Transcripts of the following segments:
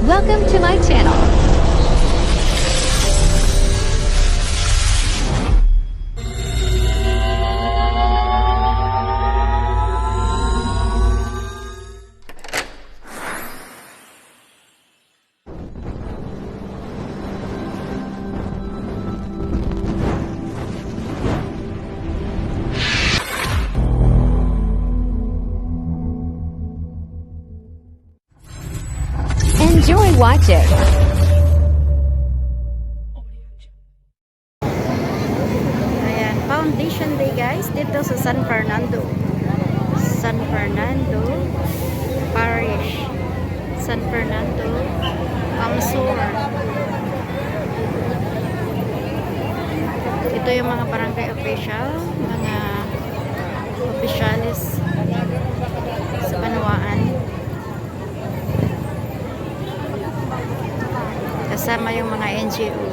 Welcome to my channel. Enjoy watching. Ayan, Foundation Day guys dito sa San Fernando. San Fernando Parish. San Fernando Amsor. Ito yung mga barangay official, mga officialis sa Banwaan. Kasama yung mga NGO.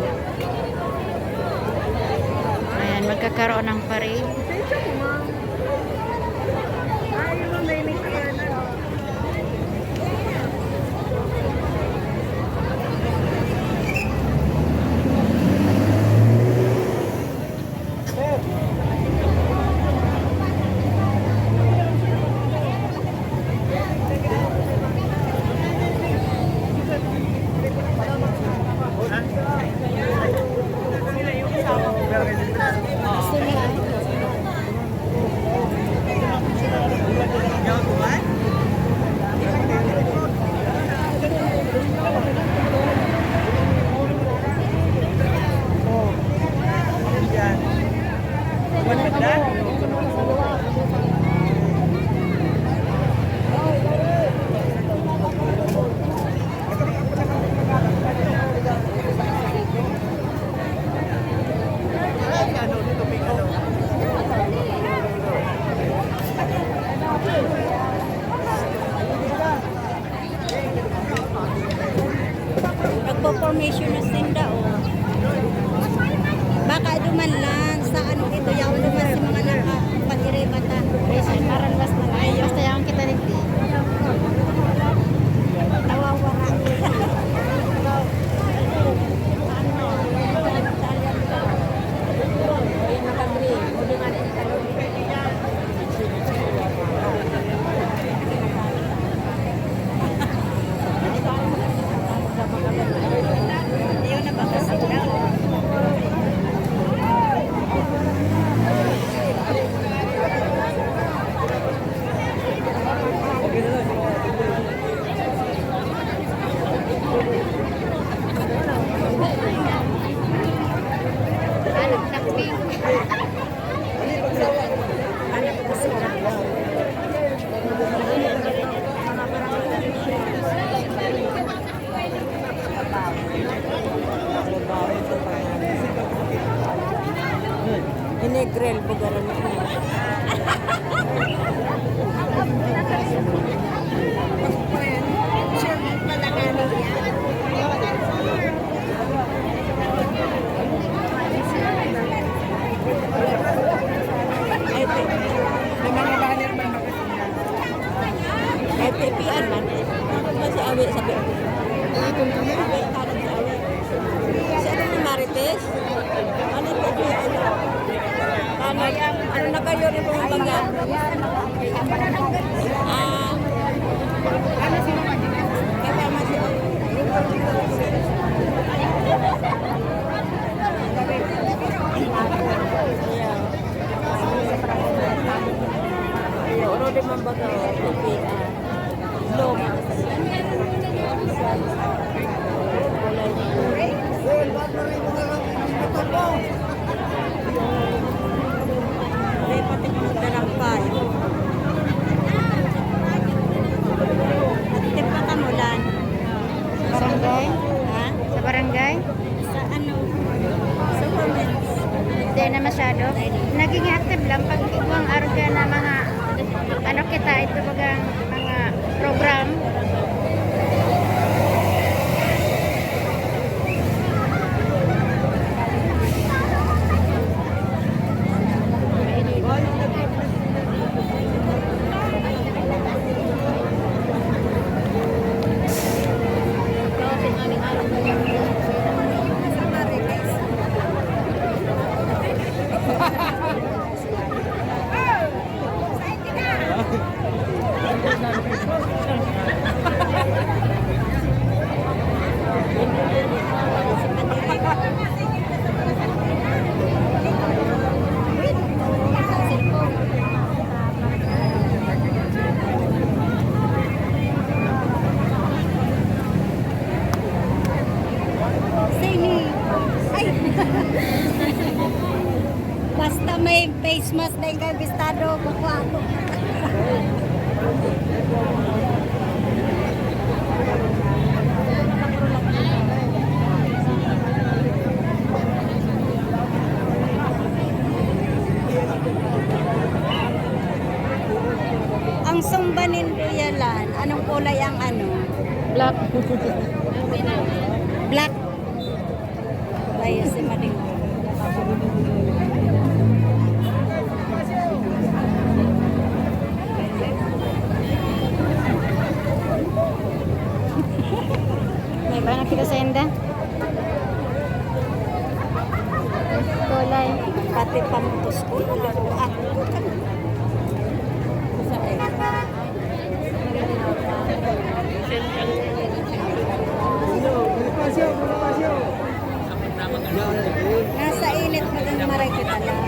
Ayan, magkakaroon ng parade. Nagpo-formation na sinda o. Baka duman lang sa ano ito yung duman si mga nakapag-iribata. Parang mas na lang. Basta yung kita nagdi. Nawawara. Grill bugaran na. Masih awet sabi. Awet kanan sa awet. Si ano ni Marites? Ano po ano na kayo rin pong baga? Ano sino man? Kaya masih ano din man baga? Lom. Pati mga dalampay. Timpa ka mo lan? Barangay? Ha? Sa barangay? Sa ano? Sa comments. Hindi na masyado. Naging active lang pag ibang arga na mga ano kita, ito bagang mga program. Sige. Ay. Basta may face mask na yung bistado, kukuha ako. Ang sumbanin Yalan, anong kulay ang ano? Black. Black. Layo si Mading. May ba nakita sa enda? Kulay. Pati pamutos ko. Ako ka. Nasa init mo din maray kita lang.